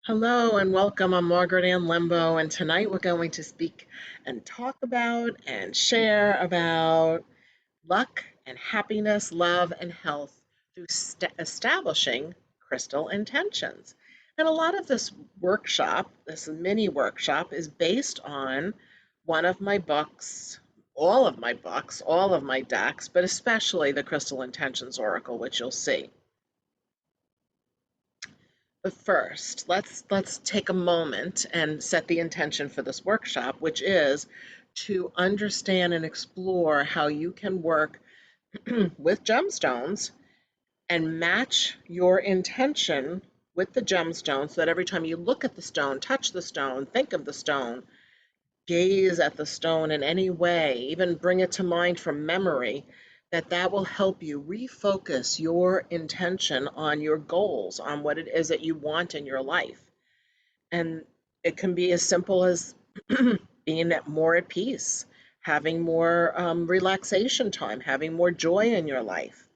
Hello and welcome. I'm Margaret Ann Lembo, and tonight we're going to speak and talk about and share about luck and happiness, love and health through establishing crystal intentions. And a lot of this workshop, this mini workshop, is based on one of my books, all of my decks, but especially the Crystal Intentions Oracle, which you'll see. But first, let's take a moment and set the intention for this workshop, which is to understand and explore how you can work with gemstones and match your intention with the gemstone so that every time you look at the stone, touch the stone, think of the stone, gaze at the stone in any way, even bring it to mind from memory, that will help you refocus your intention on your goals, on what it is that you want in your life. And it can be as simple as being more at peace, having more relaxation time, having more joy in your life.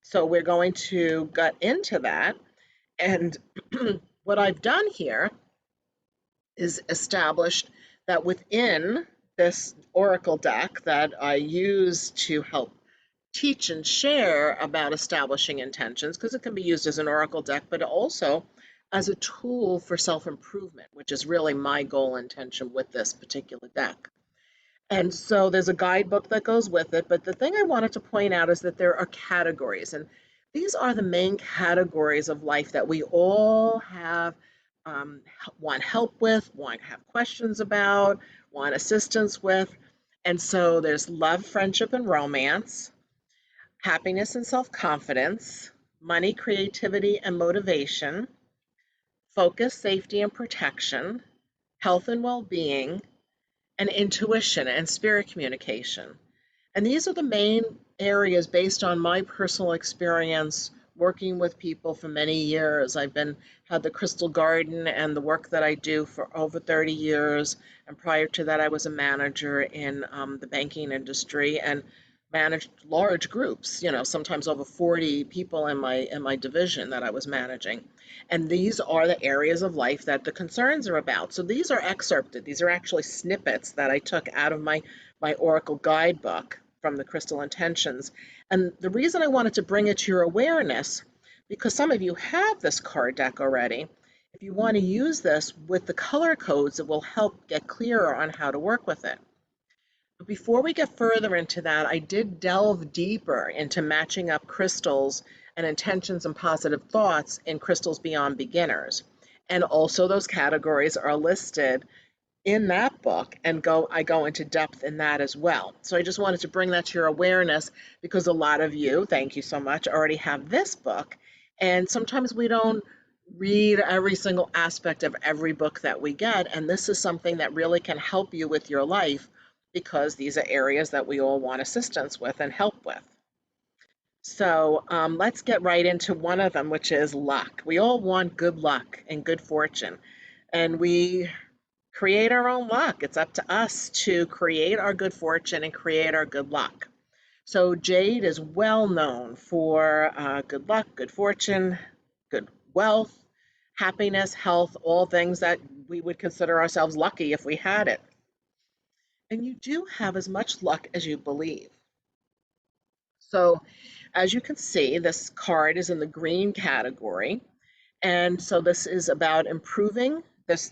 So we're going to get into that. And what I've done here is established that within this Oracle deck that I use to help teach and share about establishing intentions, because it can be used as an Oracle deck, but also as a tool for self-improvement, which is really my goal intention with this particular deck. And so there's a guidebook that goes with it, but the thing I wanted to point out is that there are categories, and these are the main categories of life that we all have, um, want help with, want have questions about, want assistance with. And so there's love, friendship, and romance, happiness and self-confidence, money, creativity, and motivation, focus, safety, and protection, health and well-being, and intuition and spirit communication. And these are the main areas based on my personal experience working with people for many years. I've had the Crystal Garden and the work that I do for over 30 years. And prior to that, I was a manager in the banking industry and managed large groups, sometimes over 40 people in my division that I was managing. And these are the areas of life that the concerns are about. So these are excerpted. These are actually snippets that I took out of my Oracle guidebook from the Crystal Intentions. And the reason I wanted to bring it to your awareness, because some of you have this card deck already, if you want to use this with the color codes, it will help get clearer on how to work with it. But before we get further into that, I did delve deeper into matching up crystals and intentions and positive thoughts in Crystals Beyond Beginners. And also those categories are listed in that book, and I go into depth in that as well. So I just wanted to bring that to your awareness because a lot of you, thank you so much, already have this book. And sometimes we don't read every single aspect of every book that we get. And this is something that really can help you with your life because these are areas that we all want assistance with and help with. So let's get right into one of them, which is luck. We all want good luck and good fortune. And we create our own luck. It's up to us to create our good fortune and create our good luck. So jade is well known for good luck, good fortune, good wealth, happiness, health, all things that we would consider ourselves lucky if we had it. And you do have as much luck as you believe. So as you can see, this card is in the green category. And so this is about improving this.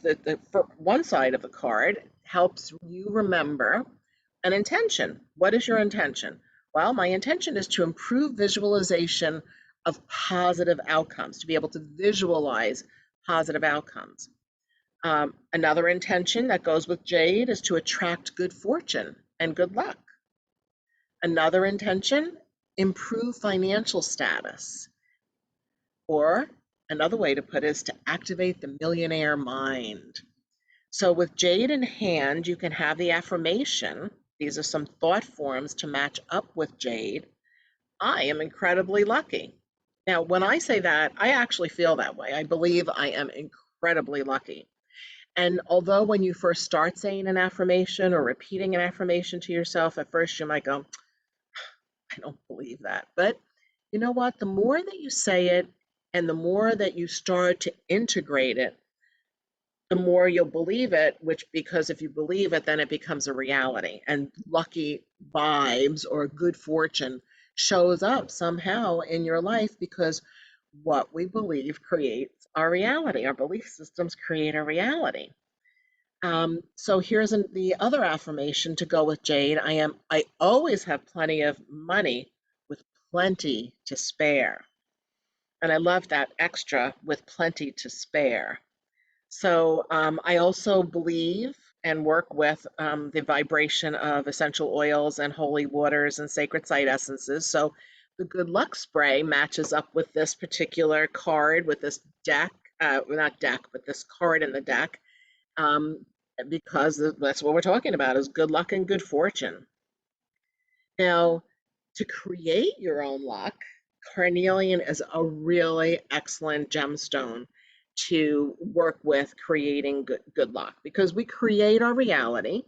For one side of the card helps you remember an intention. What is your intention? Well, my intention is to improve visualization of positive outcomes, to be able to visualize positive outcomes. Another intention that goes with jade is to attract good fortune and good luck. Another intention, improve financial status. Or another way to put it is to activate the millionaire mind. So with jade in hand, you can have the affirmation. These are some thought forms to match up with jade. I am incredibly lucky. Now, when I say that, I actually feel that way. I believe I am incredibly lucky. And although when you first start saying an affirmation or repeating an affirmation to yourself, at first you might go, I don't believe that. But you know what? The more that you say it and the more that you start to integrate it, the more you'll believe it, which because if you believe it, then it becomes a reality. And lucky vibes or good fortune shows up somehow in your life because what we believe creates our reality. Our belief systems create a reality. So here's the other affirmation to go with Jade. I always have plenty of money with plenty to spare. And I love that extra with plenty to spare. So I also believe and work with the vibration of essential oils and holy waters and sacred site essences. So the good luck spray matches up with this particular card, with this deck, not deck, but this card in the deck, um, because that's what we're talking about is good luck and good fortune. Now, to create your own luck, carnelian is a really excellent gemstone to work with creating good luck because we create our reality.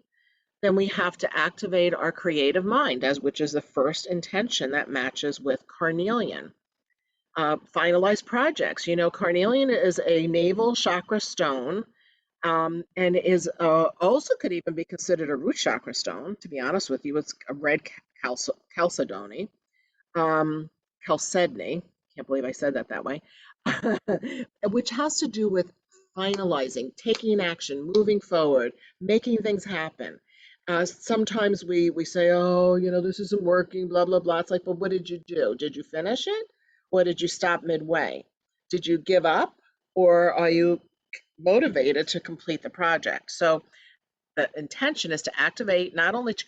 Then we have to activate our creative mind, as which is the first intention that matches with carnelian. Finalize projects. You know, carnelian is a navel chakra stone, and is also could even be considered a root chakra stone. To be honest with you, it's a red chalcedony, um, chalcedony. Can't believe I said that that way, which has to do with finalizing, taking action, moving forward, making things happen. Sometimes we say, oh, you know, this isn't working, blah blah blah. It's like, well, what did you do? Did you finish it, or did you stop midway? Did you give up, or are you motivated to complete the project? So the intention is to activate, not only to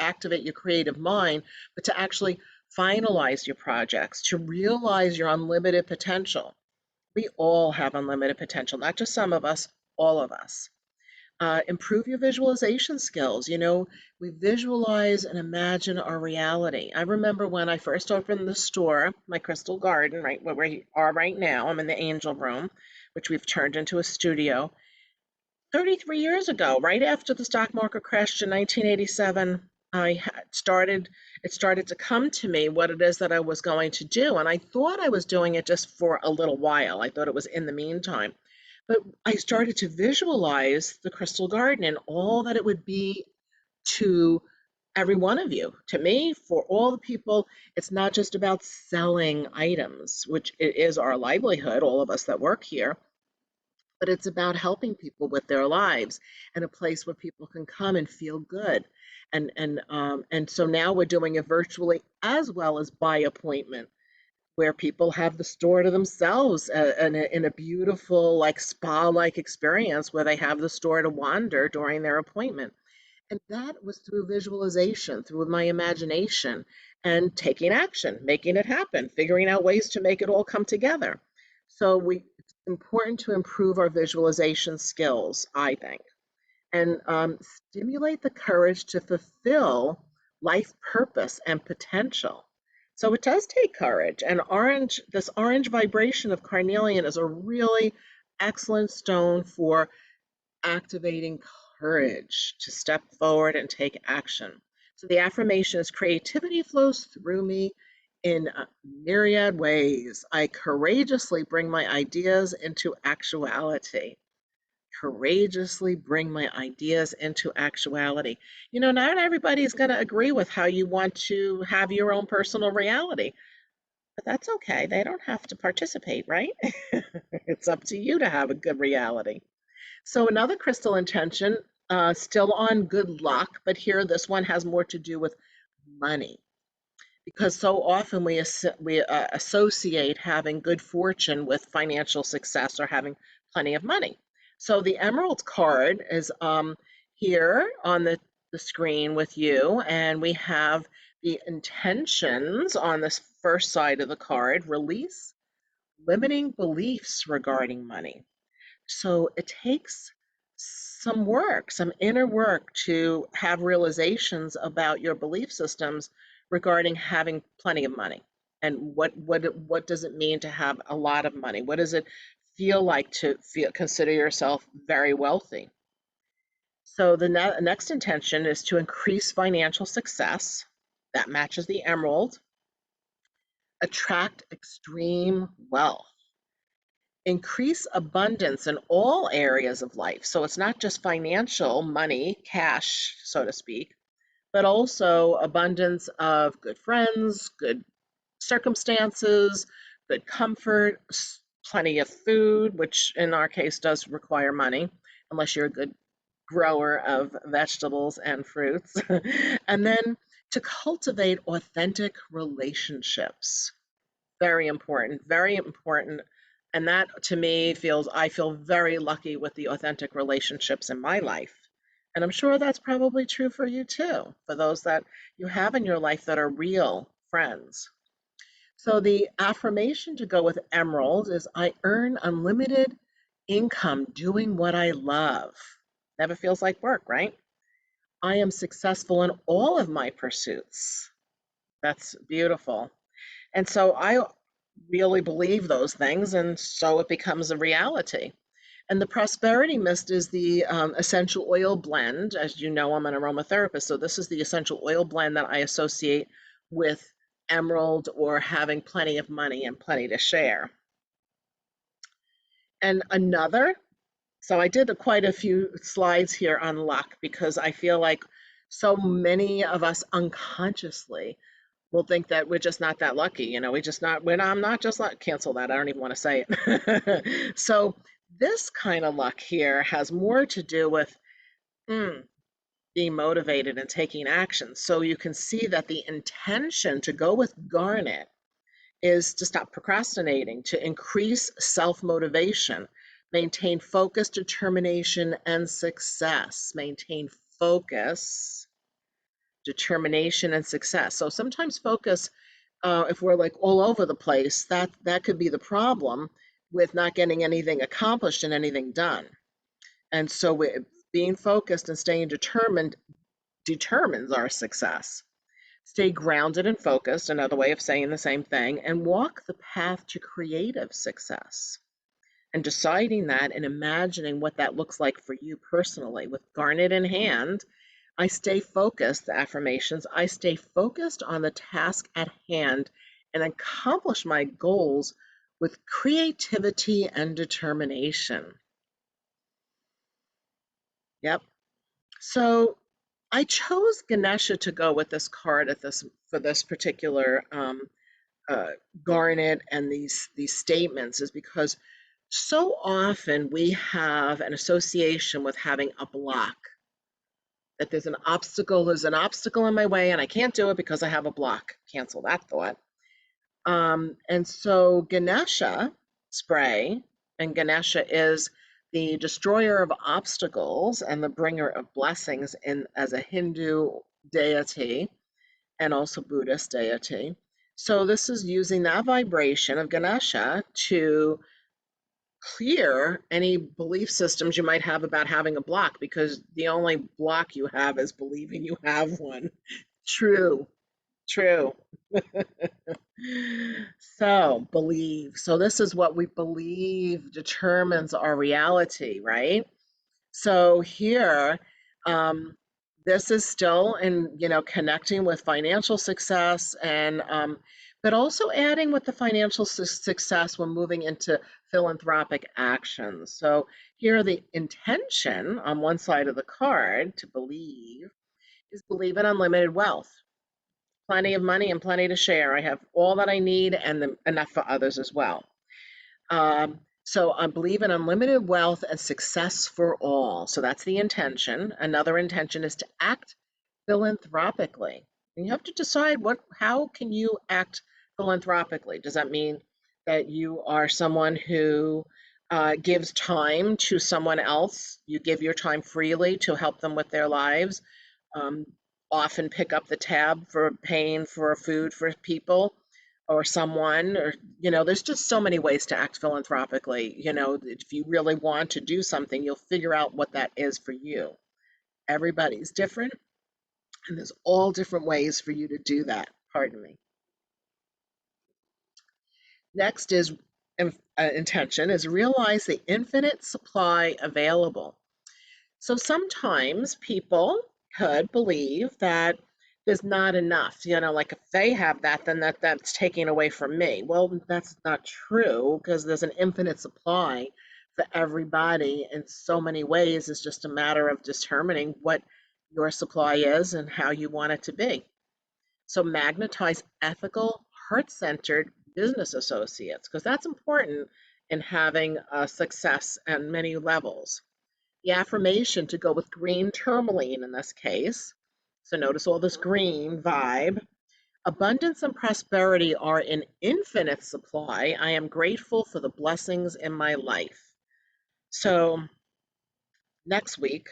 activate your creative mind, but to actually finalize your projects, to realize your unlimited potential. We all have unlimited potential, not just some of us, all of us. Improve your visualization skills. You know, we visualize and imagine our reality. I remember when I first opened the store, my crystal garden, right where we are right now. I'm in the angel room, which we've turned into a studio. 33 years ago, right after the stock market crashed in 1987, it started to come to me what it is that I was going to do. And I thought I was doing it just for a little while. I thought it was in the meantime. But I started to visualize the crystal garden and all that it would be to every one of you, to me, for all the people. It's not just about selling items, which it is our livelihood, all of us that work here, but it's about helping people with their lives and a place where people can come and feel good. And so now we're doing it virtually as well as by appointment, where people have the store to themselves in a beautiful, like spa-like experience where they have the store to wander during their appointment. And that was through visualization, through my imagination, and taking action, making it happen, figuring out ways to make it all come together. So it's important to improve our visualization skills, I think, and stimulate the courage to fulfill life purpose and potential. So it does take courage. And this orange vibration of carnelian is a really excellent stone for activating courage to step forward and take action. So the affirmation is creativity flows through me in myriad ways. I courageously bring my ideas into actuality. Courageously bring my ideas into actuality. You know, not everybody's going to agree with how you want to have your own personal reality, but that's okay. They don't have to participate, right? It's up to you to have a good reality. So another crystal intention, still on good luck, but here this one has more to do with money, because so often we associate having good fortune with financial success or having plenty of money. So the Emerald card is here on the screen with you, and we have the intentions on this first side of the card: release limiting beliefs regarding money. So it takes some work, some inner work to have realizations about your belief systems regarding having plenty of money. And what does it mean to have a lot of money? What does it feel like to consider yourself very wealthy? So the next intention is to increase financial success. That matches the emerald. Attract extreme wealth. increase abundance in all areas of life. So it's not just financial, money, cash, so to speak, but also abundance of good friends, good circumstances, good comfort, plenty of food, which in our case does require money, unless you're a good grower of vegetables and fruits. And then to cultivate authentic relationships. Very important, very important. And that to me I feel very lucky with the authentic relationships in my life. And I'm sure that's probably true for you too, for those that you have in your life that are real friends. So the affirmation to go with emerald is I earn unlimited income doing what I love. Never feels like work, right? I am successful in all of my pursuits. That's beautiful. And so I really believe those things, and so it becomes a reality. And the prosperity mist is the essential oil blend. As you know, I'm an aromatherapist, so this is the essential oil blend that I associate with emerald or having plenty of money and plenty to share. And another, so I did quite a few slides here on luck because I feel like so many of us unconsciously will think that we're just not that lucky. We just not, I'm not just luck, cancel that. I don't even want to say it. So this kind of luck here has more to do with being motivated and taking action. So you can see that the intention to go with garnet is to stop procrastinating, to increase self-motivation, maintain focus, determination, and success. Maintain focus, determination, and success. So sometimes focus, if we're like all over the place, that could be the problem with not getting anything accomplished and anything done. And so being focused and staying determined determines our success. Stay grounded and focused, another way of saying the same thing, and walk the path to creative success. And deciding that and imagining what that looks like for you personally. With garnet in hand, I stay focused, the affirmations, I stay focused on the task at hand and accomplish my goals with creativity and determination. Yep. So I chose Ganesha to go with this card for this particular uh, garnet and these statements is because so often we have an association with having a block, that there's an obstacle in my way and I can't do it because I have a block. Cancel that thought. And so Ganesha spray, and Ganesha is the destroyer of obstacles and the bringer of blessings as a Hindu deity and also Buddhist deity. So this is using that vibration of Ganesha to clear any belief systems you might have about having a block, because the only block you have is believing you have one. True, true. So believe. So this is what we believe determines our reality, right? So here, um, this is still in, connecting with financial success and, but also adding with the financial success when moving into philanthropic actions. So here, the intention on one side of the card to believe is believe in unlimited wealth, plenty of money and plenty to share. I have all that I need and enough for others as well. So I believe in unlimited wealth and success for all. So that's the intention. Another intention is to act philanthropically. And you have to decide how can you act philanthropically? Does that mean that you are someone who gives time to someone else? You give your time freely to help them with their lives. Um, Often pick up the tab for paying for food for people or someone, or there's just so many ways to act philanthropically. If you really want to do something, you'll figure out what that is for you. Everybody's different, and there's all different ways for you to do that. Pardon me. Next is intention is realize the infinite supply available. So sometimes people could believe that there's not enough. Like if they have that, then that's taking away from me. Well, that's not true because there's an infinite supply for everybody in so many ways. It's just a matter of determining what your supply is and how you want it to be. So magnetize ethical, heart-centered business associates because that's important in having success on many levels. The affirmation to go with green tourmaline in this case. So notice all this green vibe. Abundance and prosperity are in infinite supply. I am grateful for the blessings in my life. So next week,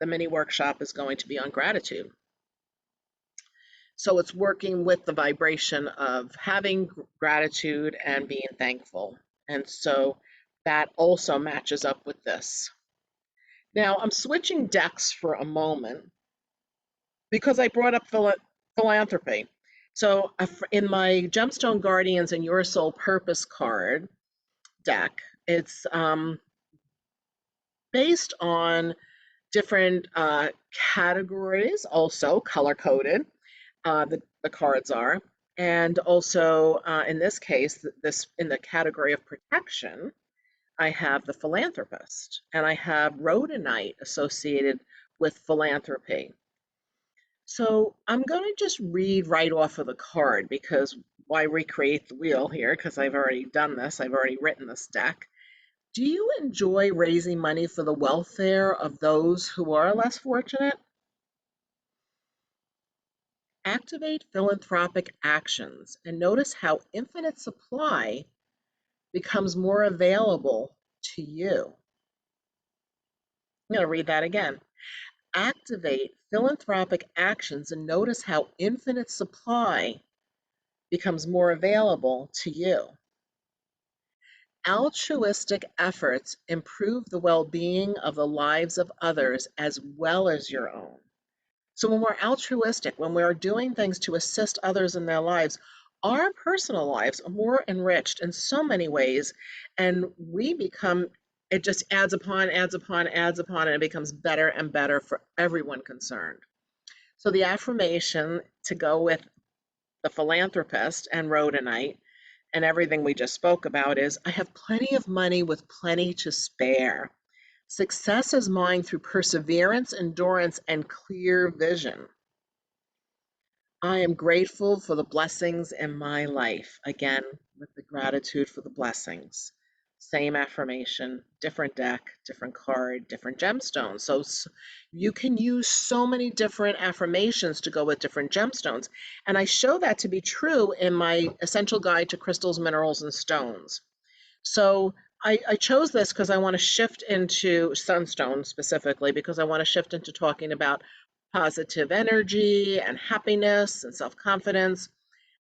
the mini workshop is going to be on gratitude. So it's working with the vibration of having gratitude and being thankful. And so that also matches up with this. Now I'm switching decks for a moment because I brought up philanthropy. So in my Gemstone Guardians and Your Soul Purpose card deck, it's based on different categories, also color coded. The cards are, and also in this case, this in the category of protection, I have the philanthropist, and I have rhodonite associated with philanthropy. So I'm going to just read right off of the card because why recreate the wheel here? Because I've already done this. I've already written this deck. Do you enjoy raising money for the welfare of those who are less fortunate? Activate philanthropic actions and notice how infinite supply becomes more available to you. I'm going to read that again. Activate philanthropic actions and notice how infinite supply becomes more available to you. Altruistic efforts improve the well-being of the lives of others as well as your own. So when we're altruistic, when we're doing things to assist others in their lives, our personal lives are more enriched in so many ways, and we become, it just adds upon, adds upon, adds upon, and it becomes better and better for everyone concerned. So the affirmation to go with the philanthropist and rhodonite and everything we just spoke about is, I have plenty of money with plenty to spare. Success is mine through perseverance, endurance, and clear vision. I am grateful for the blessings in my life. Again, with the gratitude for the blessings. Same affirmation, different deck, different card, different gemstones. So you can use so many different affirmations to go with different gemstones. And I show that to be true in my Essential Guide to Crystals, Minerals, and Stones. So I chose this because I want to shift into sunstone specifically, because I want to shift into talking about positive energy and happiness and self-confidence.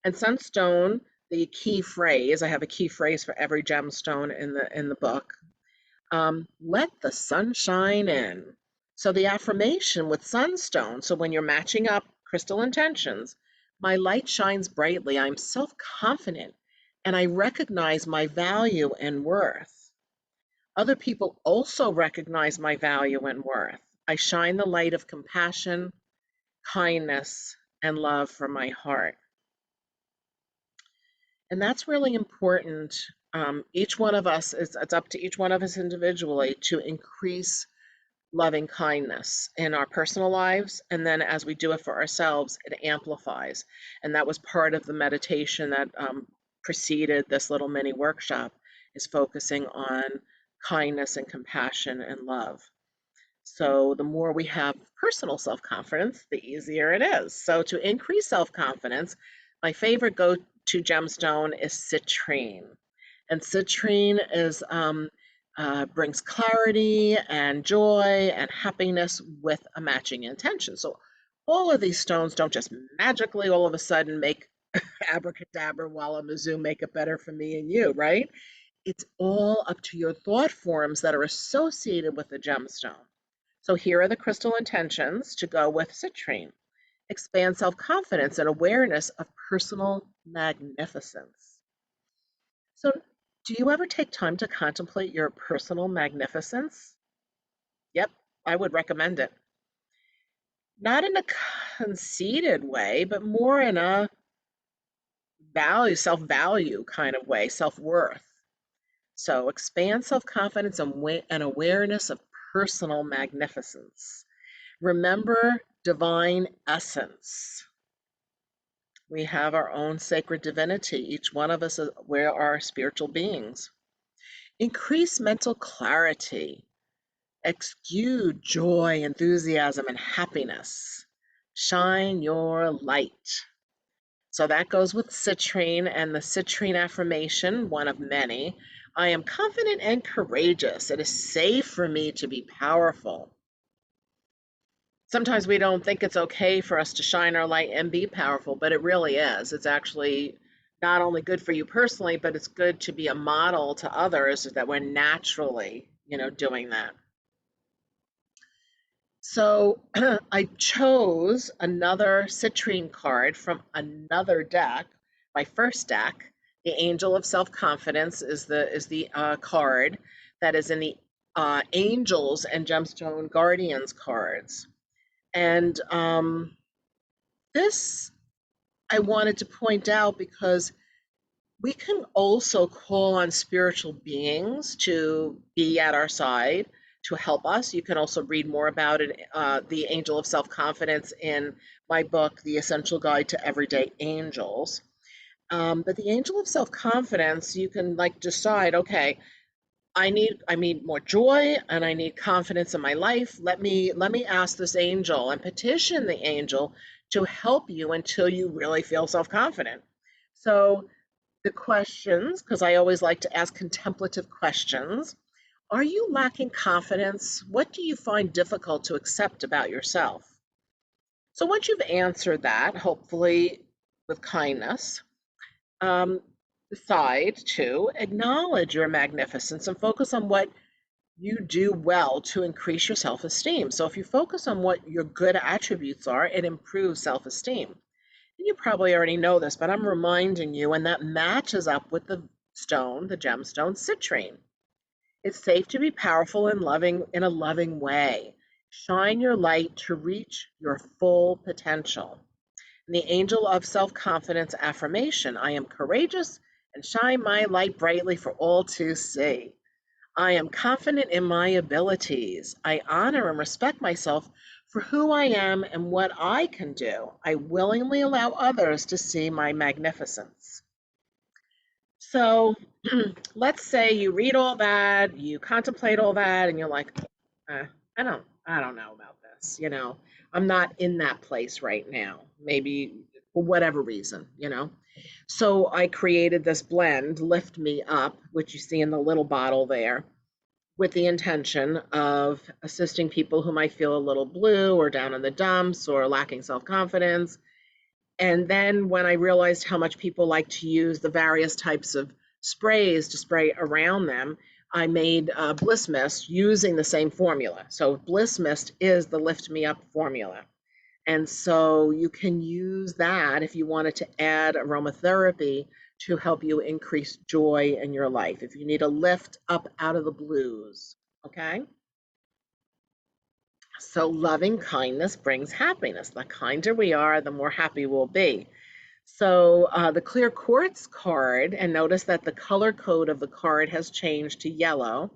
And sunstone, the key phrase, I have a key phrase for every gemstone in the book. Let the sun shine in. So the affirmation with sunstone, so when you're matching up crystal intentions, my light shines brightly. I'm self-confident and I recognize my value and worth. Other people also recognize my value and worth. I shine the light of compassion, kindness, and love from my heart. And that's really important. Each one of us, it's up to each one of us individually to increase loving kindness in our personal lives. And then as we do it for ourselves, it amplifies. And that was part of the meditation that preceded this little mini workshop, is focusing on kindness and compassion and love. So the more we have personal self-confidence, the easier it is. So to increase self-confidence, my favorite go-to gemstone is citrine. And citrine is brings clarity and joy and happiness with a matching intention. So all of these stones don't just magically all of a sudden make abracadabra, walla mizzou, make it better for me and you, right? It's all up to your thought forms that are associated with the gemstone. So here are the crystal intentions to go with citrine. Expand self-confidence and awareness of personal magnificence. So do you ever take time to contemplate your personal magnificence? Yep, I would recommend it. Not in a conceited way, but more in a self-value kind of way, self-worth. So expand self-confidence and awareness of personal magnificence. Remember divine essence. We have our own sacred divinity. Each one of us, we are spiritual beings. Increase mental clarity. Exude joy, enthusiasm, and happiness. Shine your light. So that goes with citrine and the citrine affirmation, one of many. I am confident and courageous. It is safe for me to be powerful. Sometimes we don't think it's okay for us to shine our light and be powerful, but it really is. It's actually not only good for you personally, but it's good to be a model to others that we're naturally, doing that. So I chose another citrine card from another deck, my first deck. The Angel of Self-Confidence is the card that is in the Angels and Gemstone Guardians cards. And this I wanted to point out because we can also call on spiritual beings to be at our side to help us. You can also read more about it, the Angel of Self-Confidence, in my book, The Essential Guide to Everyday Angels. But the Angel of Self-Confidence, you can decide, okay, I need more joy and I need confidence in my life. Let me ask this angel and petition the angel to help you until you really feel self-confident. So the questions, because I always like to ask contemplative questions. Are you lacking confidence? What do you find difficult to accept about yourself? So once you've answered that, hopefully with kindness, decide to acknowledge your magnificence and focus on what you do well to increase your self-esteem. So if you focus on what your good attributes are, it improves self-esteem. You probably already know this, but I'm reminding you, and that matches up with the gemstone citrine. It's safe to be powerful and loving in a loving way. Shine your light to reach your full potential. And the Angel of Self-Confidence affirmation, I am courageous and shine my light brightly for all to see. I am confident in my abilities. I honor and respect myself for who I am and what I can do. I willingly allow others to see my magnificence. So let's say you read all that, you contemplate all that, and you're like, I don't know about this. I'm not in that place right now. Maybe for whatever reason. So I created this blend, Lift Me Up, which you see in the little bottle there, with the intention of assisting people who might feel a little blue or down in the dumps or lacking self-confidence. And then when I realized how much people like to use the various types of sprays to spray around them, I made Bliss Mist using the same formula. So Bliss Mist is the Lift Me Up formula. And so you can use that if you wanted to add aromatherapy to help you increase joy in your life, if you need a lift up out of the blues, okay? So loving kindness brings happiness. The kinder we are, the more happy we'll be. So the clear quartz card, and notice that the color code of the card has changed to yellow.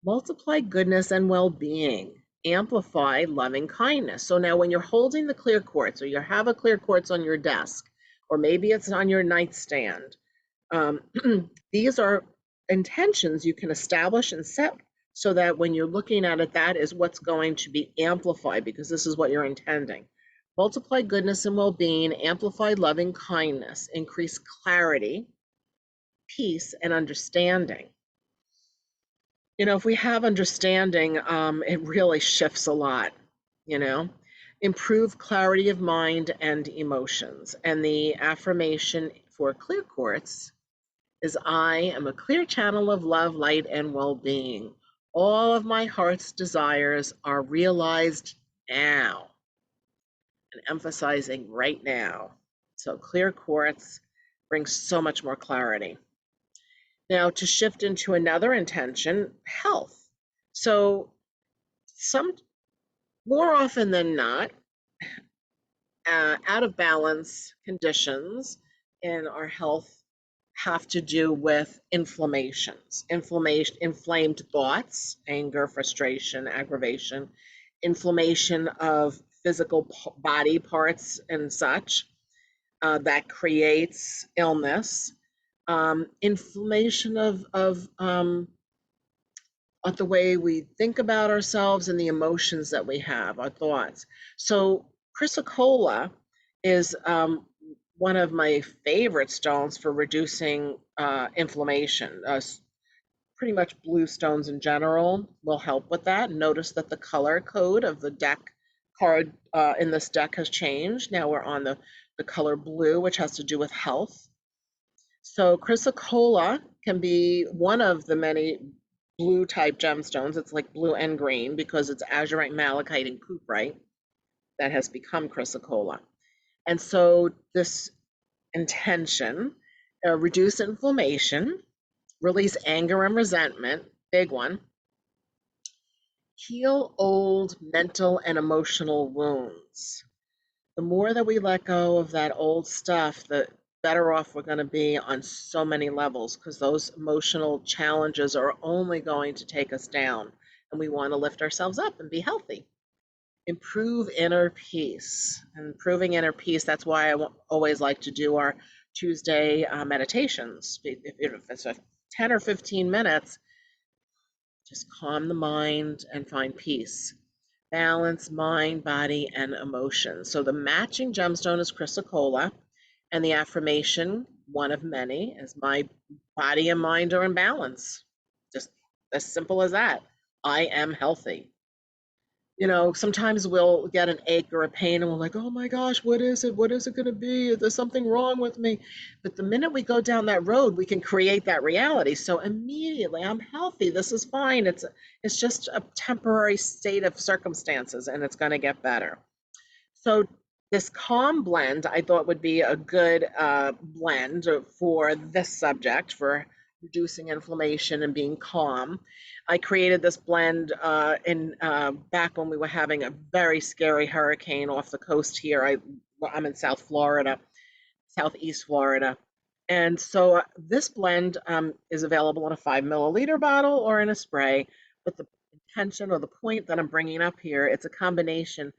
Multiply goodness and well-being. Amplify loving kindness. So now when you're holding the clear quartz, or you have a clear quartz on your desk, or maybe it's on your nightstand, these are intentions you can establish and set so that when you're looking at it, that is what's going to be amplified, because this is what you're intending. Multiply goodness and well-being, amplify loving kindness, increase clarity, peace, and understanding. If we have understanding, it really shifts a lot, Improve clarity of mind and emotions. And the affirmation for clear quartz is, I am a clear channel of love, light, and well-being. All of my heart's desires are realized now. And emphasizing right now. So clear quartz brings so much more clarity. Now to shift into another intention, health. So more often than not, out of balance conditions in our health have to do with inflamed thoughts, anger, frustration, aggravation, inflammation of physical body parts and such that creates illness, inflammation of the way we think about ourselves and the emotions that we have, our thoughts. So, Chrysocolla is one of my favorite stones for reducing inflammation. Pretty much blue stones in general will help with that. Notice that the color code of the deck card in this deck has changed. Now we're on the color blue, which has to do with health. So Chrysocolla can be one of the many blue type gemstones. It's like blue and green because it's azurite, malachite, and cuprite that has become Chrysocolla. And so this intention, reduce inflammation, release anger and resentment, big one, heal old mental and emotional wounds. The more that we let go of that old stuff, the better off we're going to be on so many levels because those emotional challenges are only going to take us down. And we want to lift ourselves up and be healthy. Improve inner peace. Improving inner peace, that's why I always like to do our Tuesday meditations. If it's a 10 or 15 minutes, just calm the mind and find peace. Balance mind, body, and emotion. So the matching gemstone is Chrysocolla, and the affirmation, one of many, is my body and mind are in balance. Just as simple as that. I am healthy. Sometimes we'll get an ache or a pain and we're like, oh my gosh, what is it? What is it going to be? Is there something wrong with me? But the minute we go down that road, we can create that reality. So immediately, I'm healthy. This is fine. It's just a temporary state of circumstances and it's going to get better. So this calm blend, I thought would be a good blend for this subject, for reducing inflammation and being calm. I created this blend in back when we were having a very scary hurricane off the coast here. I'm in South Florida, Southeast Florida. And so this blend is available in a 5 milliliter bottle or in a spray. But the intention or the point that I'm bringing up here, it's a combination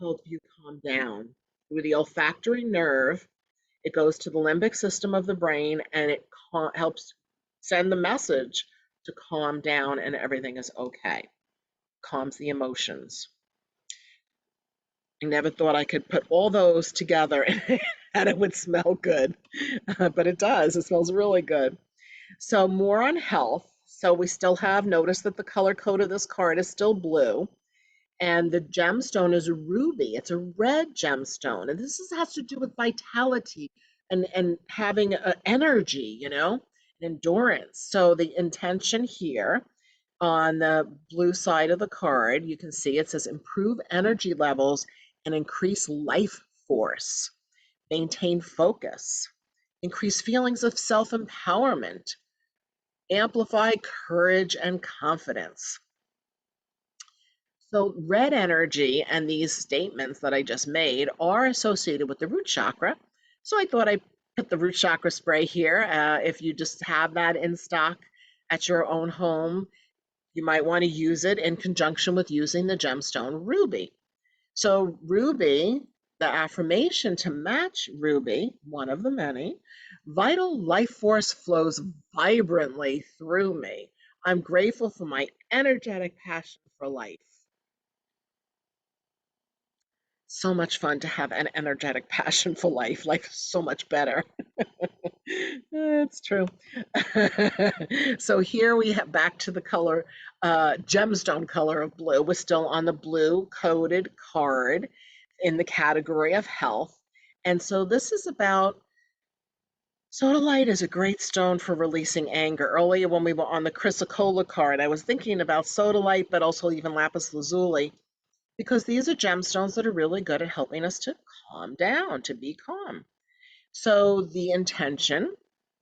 help you calm down. Through the olfactory nerve, it goes to the limbic system of the brain and it helps send the message to calm down and everything is okay. Calms the emotions. I never thought I could put all those together and it would smell good, but it does. It smells really good. So, more on health. So, we still have noticed that the color code of this card is still blue. And the gemstone is a ruby. It's a red gemstone. And has to do with vitality and having energy, endurance. So the intention here on the blue side of the card, you can see it says improve energy levels and increase life force, maintain focus, increase feelings of self-empowerment, amplify courage and confidence. So, red energy and these statements that I just made are associated with the root chakra. So, I thought I'd put the root chakra spray here. If you just have that in stock at your own home, you might want to use it in conjunction with using the gemstone ruby. So, ruby, the affirmation to match ruby, one of the many, vital life force flows vibrantly through me. I'm grateful for my energetic passion for life. So much fun to have an energetic passion for life. Life is so much better. It's true. So here we have back to the color, gemstone color of blue. We're still on the blue coded card in the category of health. And so this is about Sodalite is a great stone for releasing anger. Earlier when we were on the Chrysocolla card, I was thinking about Sodalite, but also even lapis lazuli because these are gemstones that are really good at helping us to calm down, to be calm. So the intention,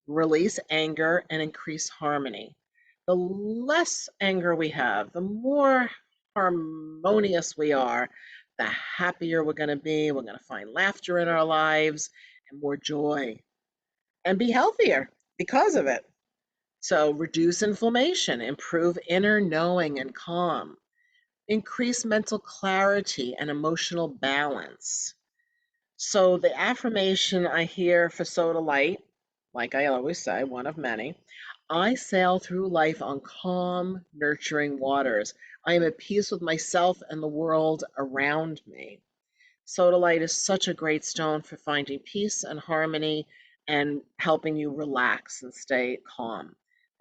release anger and increase harmony. The less anger we have, the more harmonious we are, the happier we're going to be. We're going to find laughter in our lives and more joy and be healthier because of it. So, reduce inflammation, improve inner knowing and calm, increase mental clarity and emotional balance. So, the affirmation I hear for Sodalite, like I always say, one of many, I sail through life on calm, nurturing waters. I am at peace with myself and the world around me. Sodalite is such a great stone for finding peace and harmony and helping you relax and stay calm.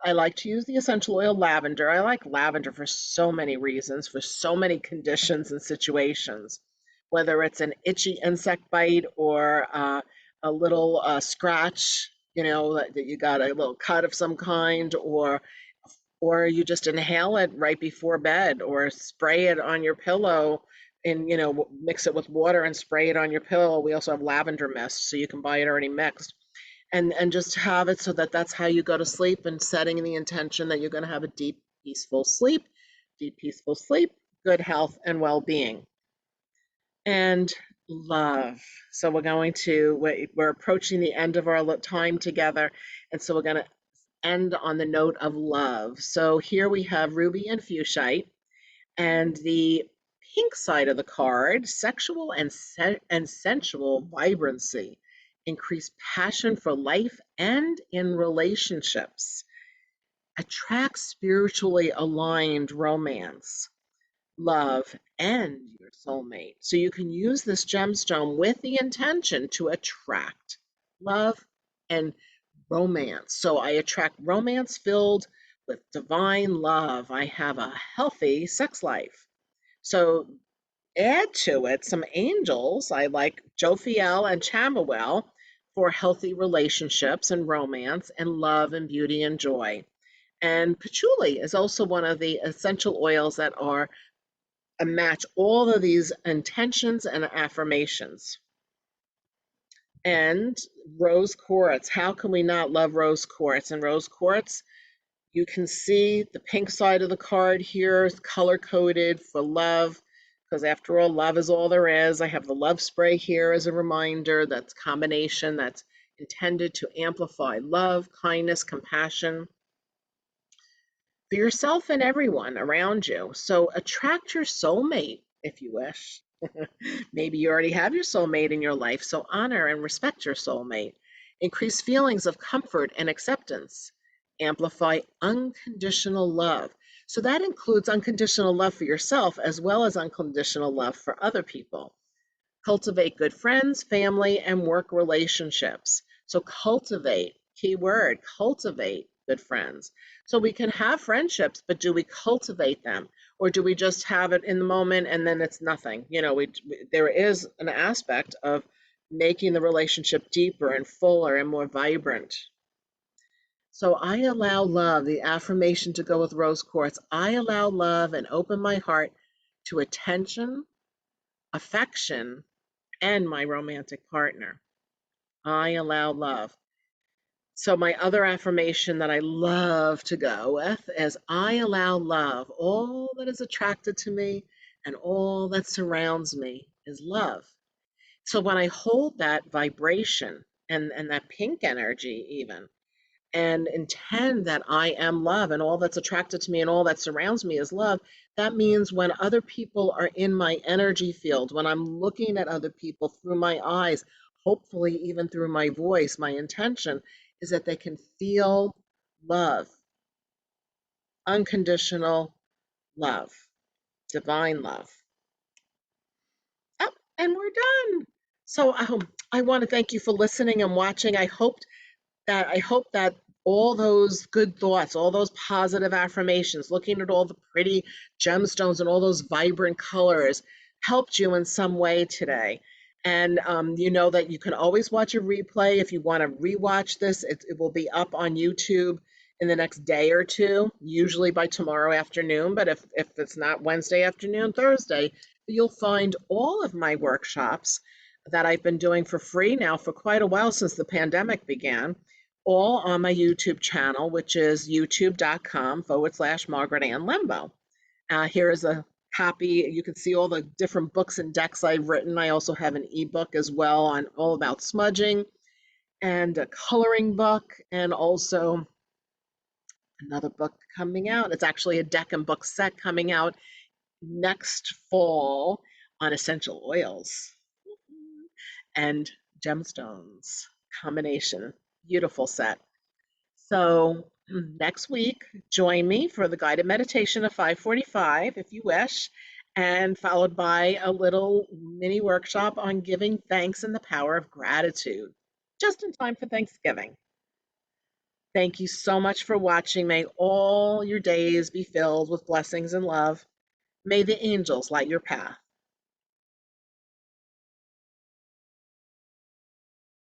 I like to use the essential oil lavender. I like lavender for so many reasons, for so many conditions and situations, whether it's an itchy insect bite or a little scratch, that you got a little cut of some kind, or you just inhale it right before bed or spray it on your pillow and mix it with water and spray it on your pillow. We also have lavender mist, so you can buy it already mixed, and just have it so that that's how you go to sleep, and setting the intention that you're going to have a deep peaceful sleep, good health and well-being, and love. So we're approaching the end of our time together, and so we're going to end on the note of love. So here we have ruby and fuchsite, and the pink side of the card, sexual and sensual vibrancy, increase passion for life and in relationships, attract spiritually aligned romance, love, and your soulmate. So you can use this gemstone with the intention to attract love and romance. So I attract romance filled with divine love. I have a healthy sex life. So add to it some angels. I like Jophiel and Chamuel for healthy relationships and romance and love and beauty and joy. And patchouli is also one of the essential oils that are match all of these intentions and affirmations. And rose quartz. How can we not love rose quartz? And rose quartz, you can see the pink side of the card here is color coded for love, because after all, love is all there is. I have the love spray here as a reminder. That's combination that's intended to amplify love, kindness, compassion for yourself and everyone around you. So attract your soulmate if you wish. Maybe you already have your soulmate in your life, so honor and respect your soulmate. Increase feelings of comfort and acceptance. Amplify unconditional love. So that includes unconditional love for yourself as well as unconditional love for other people. Cultivate good friends, family, and work relationships. So cultivate, key word, cultivate good friends. So we can have friendships, but do we cultivate them? Or do we just have it in the moment and then it's nothing? There is an aspect of making the relationship deeper and fuller and more vibrant. So I allow love, the affirmation to go with rose quartz. I allow love and open my heart to attention, affection, and my romantic partner. I allow love. So my other affirmation that I love to go with is I allow love. All that is attracted to me and all that surrounds me is love. So when I hold that vibration and that pink energy even, and intend that I am love and all that's attracted to me and all that surrounds me is love, that means when other people are in my energy field, when I'm looking at other people through my eyes, hopefully even through my voice, my intention is that they can feel love, unconditional love, divine love. Oh, and we're done. So I want to thank you for listening and watching. I hope that all those good thoughts, all those positive affirmations, looking at all the pretty gemstones and all those vibrant colors helped you in some way today. And you know that you can always watch a replay. If you want to rewatch this, it will be up on YouTube in the next day or two, usually by tomorrow afternoon. But if it's not Wednesday afternoon, Thursday, you'll find all of my workshops that I've been doing for free now for quite a while since the pandemic began, all on my YouTube channel, which is youtube.com/Margaret Ann Lembo. Here is a copy. You can see all the different books and decks I've written. I also have an ebook as well on all about smudging, and a coloring book, and also another book coming out. It's actually a deck and book set coming out next fall on essential oils and gemstones combination. Beautiful set. So next week, join me for the guided meditation of 5:45 if you wish, and followed by a little mini workshop on giving thanks and the power of gratitude, just in time for Thanksgiving. Thank you so much for watching. May all your days be filled with blessings and love. May the angels light your path.